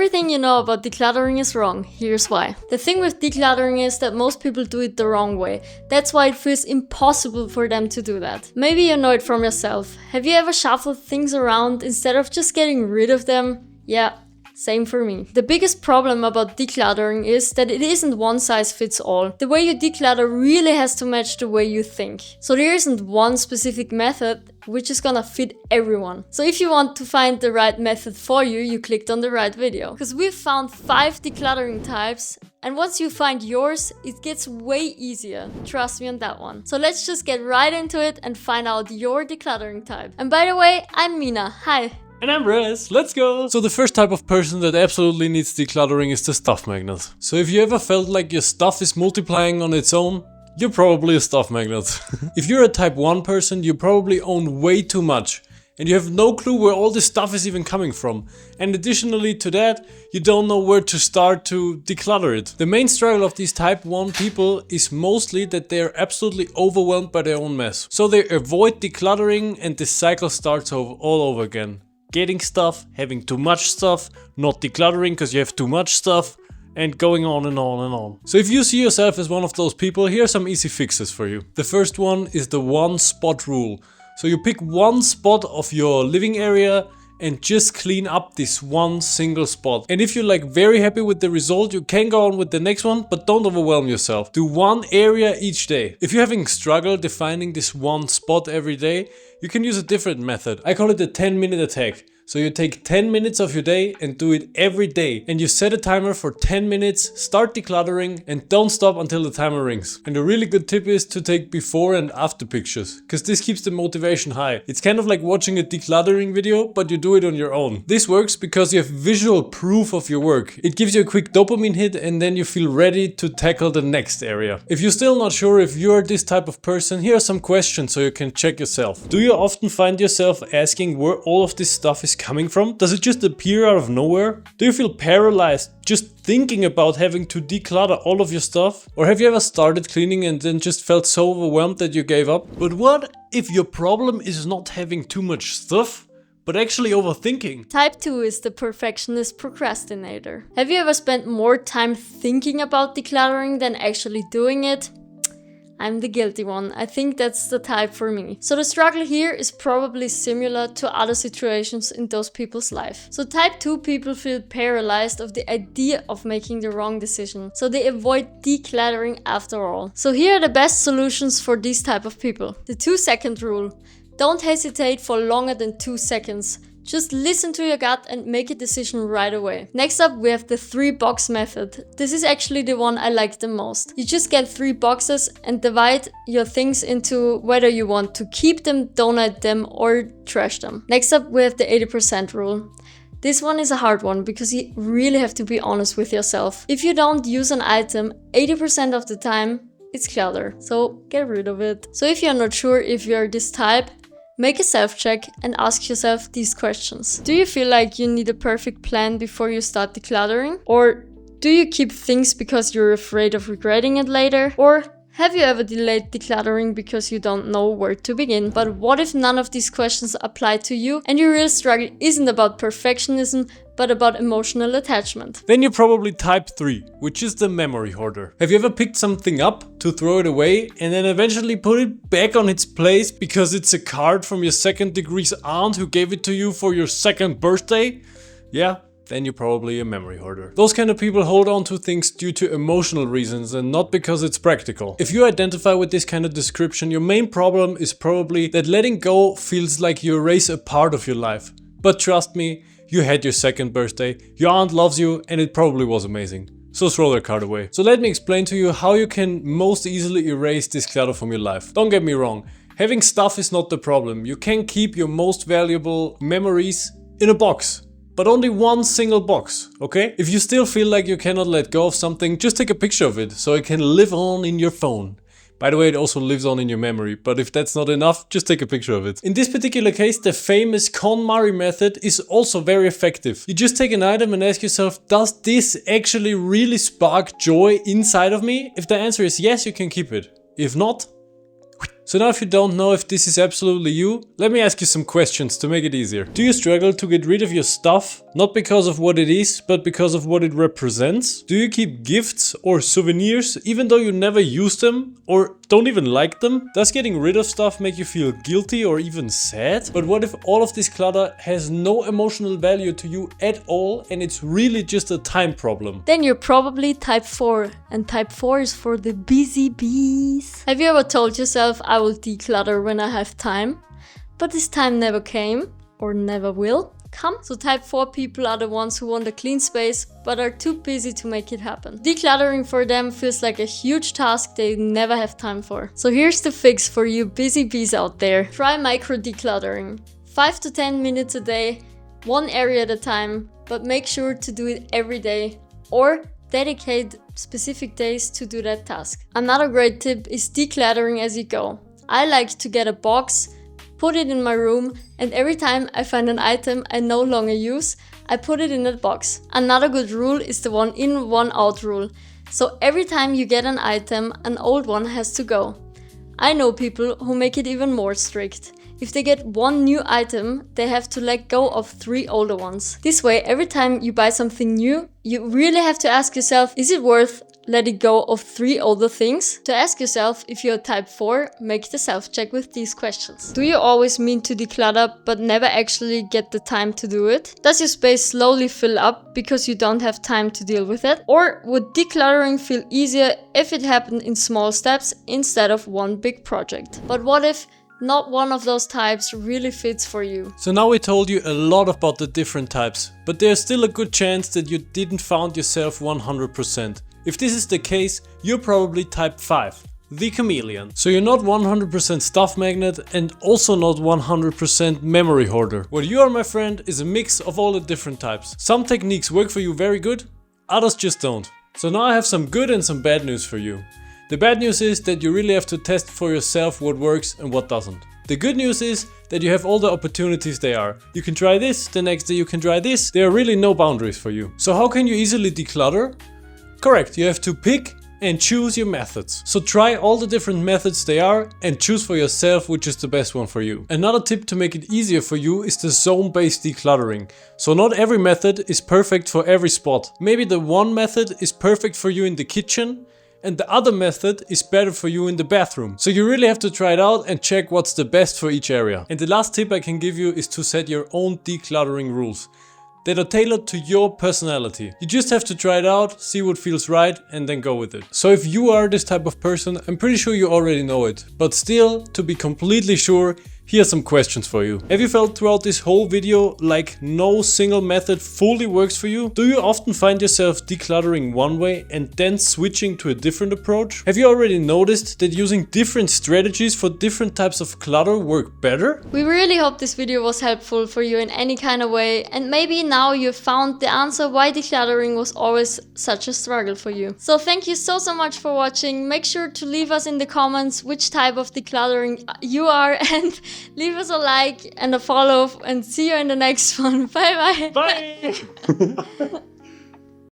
everything you know about decluttering is wrong. Here's why. The thing with decluttering is that most people do it the wrong way. That's why it feels impossible for them to do that. Maybe you know it from yourself. Have you ever shuffled things around instead of just getting rid of them? Yeah. Same for me. The biggest problem about decluttering is that it isn't one size fits all. The way you declutter really has to match the way you think. So there isn't one specific method which is gonna fit everyone. So if you want to find the right method for you, you clicked on the right video. Because we've found 5 decluttering types, and once you find yours, it gets way easier. Trust me on that one. So let's just get right into it and find out your decluttering type. And by the way, I'm Mina. Hi. And I'm Rez, let's go! So the first type of person that absolutely needs decluttering is the stuff magnet. So if you ever felt like your stuff is multiplying on its own, you're probably a stuff magnet. If you're a type 1 person, you probably own way too much. And you have no clue where all this stuff is even coming from. And additionally to that, you don't know where to start to declutter it. The main struggle of these type 1 people is mostly that they are absolutely overwhelmed by their own mess. So they avoid decluttering and the cycle starts all over again. Getting stuff, having too much stuff, not decluttering because you have too much stuff, and going on and on and on. So if you see yourself as one of those people, here are some easy fixes for you. The first one is the one spot rule. So you pick one spot of your living area and just clean up this one single spot. And if you're like very happy with the result, you can go on with the next one, but don't overwhelm yourself. Do one area each day. If you're having struggle defining this one spot every day, you can use a different method. I call it the 10-minute attack. So you take 10 minutes of your day and do it every day. And you set a timer for 10 minutes, start decluttering and don't stop until the timer rings. And a really good tip is to take before and after pictures, because this keeps the motivation high. It's kind of like watching a decluttering video, but you do it on your own. This works because you have visual proof of your work. It gives you a quick dopamine hit and then you feel ready to tackle the next area. If you're still not sure if you're this type of person, here are some questions so you can check yourself. Do you often find yourself asking where all of this stuff is coming from? Does it just appear out of nowhere? Do you feel paralyzed just thinking about having to declutter all of your stuff? Or have you ever started cleaning and then just felt so overwhelmed that you gave up? But what if your problem is not having too much stuff, but actually overthinking? Type 2 is the Perfectionist Procrastinator. Have you ever spent more time thinking about decluttering than actually doing it? I'm the guilty one. I think that's the type for me. So the struggle here is probably similar to other situations in those people's life. So type 2 people feel paralyzed of the idea of making the wrong decision. So they avoid decluttering after all. So here are the best solutions for these type of people. The 2-second rule. Don't hesitate for longer than 2 seconds. Just listen to your gut and make a decision right away. Next up, we have the 3-box method. This is actually the one I like the most. You just get 3 boxes and divide your things into whether you want to keep them, donate them, or trash them. Next up, we have the 80% rule. This one is a hard one because you really have to be honest with yourself. If you don't use an item 80% of the time, it's clutter. So get rid of it. So if you're not sure if you're this type, make a self-check and ask yourself these questions. Do you feel like you need a perfect plan before you start decluttering? Or do you keep things because you're afraid of regretting it later? Or have you ever delayed decluttering because you don't know where to begin? But what if none of these questions apply to you and your real struggle isn't about perfectionism, but about emotional attachment? Then you're probably type 3, which is the memory hoarder. Have you ever picked something up to throw it away and then eventually put it back on its place because it's a card from your second degree's aunt who gave it to you for your 2nd birthday? Yeah, then you're probably a memory hoarder. Those kind of people hold on to things due to emotional reasons and not because it's practical. If you identify with this kind of description, your main problem is probably that letting go feels like you erase a part of your life. But trust me, you had your 2nd birthday, your aunt loves you, and it probably was amazing. So throw that card away. So let me explain to you how you can most easily erase this clutter from your life. Don't get me wrong, having stuff is not the problem. You can keep your most valuable memories in a box. But only one single box, okay? If you still feel like you cannot let go of something, just take a picture of it so it can live on in your phone. By the way, it also lives on in your memory, but if that's not enough, just take a picture of it. In this particular case, the famous KonMari method is also very effective. You just take an item and ask yourself, does this actually really spark joy inside of me? If the answer is yes, you can keep it. If not, So now if you don't know if this is absolutely you, let me ask you some questions to make it easier. Do you struggle to get rid of your stuff? Not because of what it is, but because of what it represents? Do you keep gifts or souvenirs even though you never use them or don't even like them? Does getting rid of stuff make you feel guilty or even sad? But what if all of this clutter has no emotional value to you at all and it's really just a time problem? Then you're probably type 4, and type 4 is for the busy bees. Have you ever told yourself, I will declutter when I have time, but this time never came or never will come? So type 4 people are the ones who want a clean space but are too busy to make it happen. Decluttering for them feels like a huge task they never have time for. So here's the fix for you busy bees out there. Try micro decluttering. 5 to 10 minutes a day, one area at a time, but make sure to do it every day or dedicate specific days to do that task. Another great tip is decluttering as you go. I like to get a box, put it in my room, and every time I find an item I no longer use, I put it in that box. Another good rule is the one in, one out rule. So every time you get an item, an old one has to go. I know people who make it even more strict. If they get one new item, they have to let go of 3 older ones. This way, every time you buy something new, you really have to ask yourself, is it worth letting go of 3 older things? To ask yourself if you're type 4, make the self-check with these questions. Do you always mean to declutter but never actually get the time to do it? Does your space slowly fill up because you don't have time to deal with it? Or would decluttering feel easier if it happened in small steps instead of one big project? But what if not one of those types really fits for you? So now we told you a lot about the different types, but there's still a good chance that you didn't found yourself 100%. If this is the case, you're probably type 5, the chameleon. So you're not 100% stuff magnet and also not 100% memory hoarder. What you are, my friend, is a mix of all the different types. Some techniques work for you very good, others just don't. So now I have some good and some bad news for you. The bad news is that you really have to test for yourself what works and what doesn't. The good news is that you have all the opportunities there are. You can try this, the next day you can try this. There are really no boundaries for you. So how can you easily declutter? Correct, you have to pick and choose your methods. So try all the different methods they are and choose for yourself which is the best one for you. Another tip to make it easier for you is the zone-based decluttering. So not every method is perfect for every spot. Maybe the one method is perfect for you in the kitchen, and the other method is better for you in the bathroom. So you really have to try it out and check what's the best for each area. And the last tip I can give you is to set your own decluttering rules that are tailored to your personality. You just have to try it out, see what feels right, and then go with it. So if you are this type of person, I'm pretty sure you already know it. But still, to be completely sure, here are some questions for you. Have you felt throughout this whole video like no single method fully works for you? Do you often find yourself decluttering one way and then switching to a different approach? Have you already noticed that using different strategies for different types of clutter work better? We really hope this video was helpful for you in any kind of way, and maybe now you've found the answer why decluttering was always such a struggle for you. So thank you so much for watching. Make sure to leave us in the comments which type of decluttering you are, and leave us a like and a follow, and see you in the next one. Bye bye. Bye!